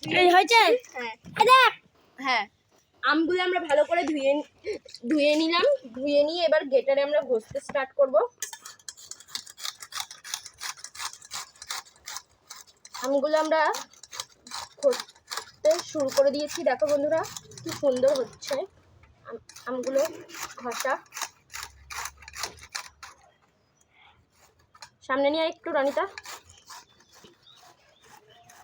এই হয়েছে। হ্যাঁ দেখ। হ্যাঁ, আমগুলো আমরা ভালো করে ধুয়ে নিলাম। ধুয়ে নিয়ে এবার গেটারে আমরা ঘষতে স্টার্ট করব। আমগুলো আমরা ঘষতে শুরু করে দিয়েছি। দেখো বন্ধুরা কি সুন্দর হচ্ছে আমগুলো ঘষা। সামনে নিয়ে একটু রানিতা,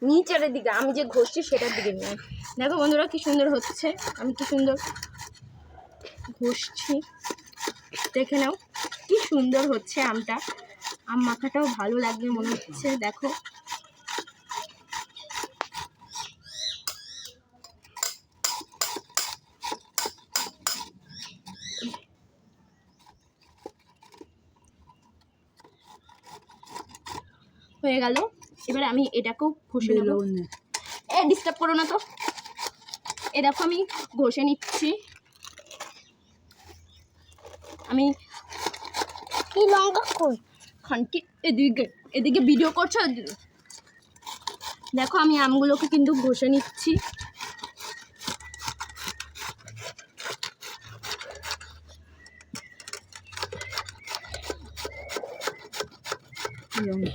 নিচের দিকে আমি যে ঘষছি সেটার দিকে নিয়ে। দেখো বন্ধুরা কি সুন্দর হচ্ছে, আমি কি সুন্দর ঘষছি, দেখে নাও কি সুন্দর হচ্ছে আমটা। আম মাখাটাও ভালো লাগবে মনে হচ্ছে। দেখো হয়ে গেল। এবার আমি এটাকেও ঘষে নেব। ডিস্টার্ব করো না তো। এ দেখো আমি ঘষে নিচ্ছি। আমি কি লঙ্কা কই খানকি এদিকে ভিডিও করছো। দেখো আমি আমগুলোকে কিন্তু ঘষে নিচ্ছি।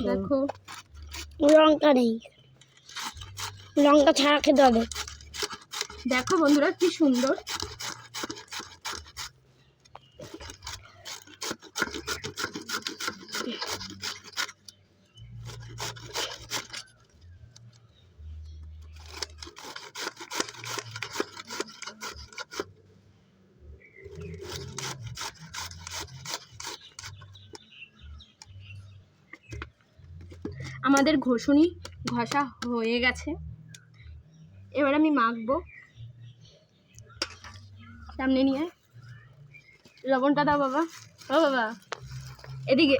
দেখো লঙ্কা নেই, লঙ্কা ছাড়া খেতে হবে। দেখো বন্ধুরা কি সুন্দর। আমাদের ঘষা হয়ে গেছে। এবার আমি মাখবো। সামনে নিয়ে লবণটা দাও বাবা। ও বাবা এদিকে।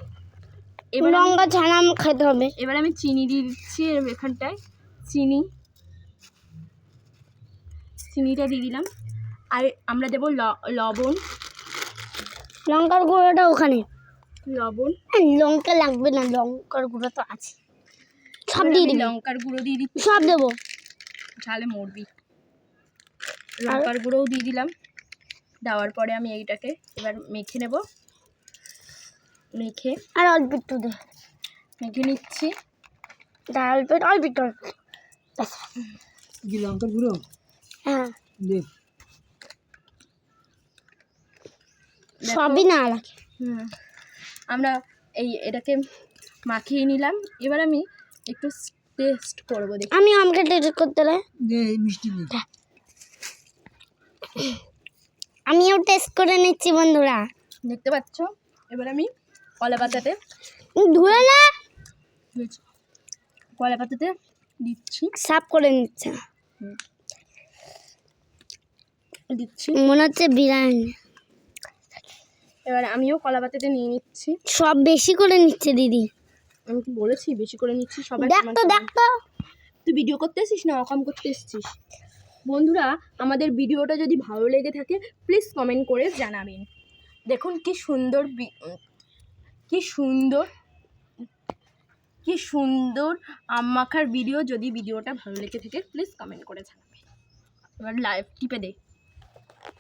এবার লঙ্কা ছাড়া খেতে হবে। এবার আমি চিনি দিয়ে দিচ্ছি এখানটায়। চিনিটা দিয়ে দিলাম। আর আমরা দেবো লবণ। লঙ্কার গুঁড়োটা ওখানে। লবণ লঙ্কা লাগবে না, লঙ্কার গুঁড়ো তো আছে। সব দিয়ে দিবি। লঙ্কার গুঁড়ো দিয়ে দিচ্ছি। সব দেবো, ঝালে মরবি। লঙ্কার গুঁড়োও দিয়ে দিলাম। দেওয়ার পরে আমি এইটাকে এবার মেখে নেব। মেখে আর অল্প একটু দে। মেখে নিচ্ছি। অল্প একটু লঙ্কার গুঁড়ো। হ্যাঁ দে। সবই না লাগে। আমরা এটাকে মাখিয়ে নিলাম। এবার আমি একটু টেস্ট করবো। দেখি আমি আমকে টেস্ট করতে রে। দে মিষ্টি দে। আমিও টেস্ট করে নিচ্ছি বন্ধুরা। দেখতে পাচ্ছ। এবার আমি কলা পাতাতে ধুয়ে না, কলা পাতাতে দিচ্ছি। সাফ করে নিচ্ছে। মনে হচ্ছে বিরিয়ানি। এবার আমিও কলা পাতাতে নিয়ে নিচ্ছি। সব বেশি করে নিচ্ছে দিদি। আমি কি বলেছি বেশি করে নিচ্ছি? সবাই দেখ তো দেখ তো। তুই ভিডিও করতে এসছিস না অকাম করতে এসছিস? বন্ধুরা আমাদের ভিডিওটা যদি ভালো লেগে থাকে প্লিজ কমেন্ট করে জানাবেন। দেখুন কি সুন্দর কি সুন্দর আম মাখার ভিডিও। যদি ভিডিওটা ভালো লেগে থাকে প্লিজ কমেন্ট করে জানাবেন। এবার লাইভ টিপে দে।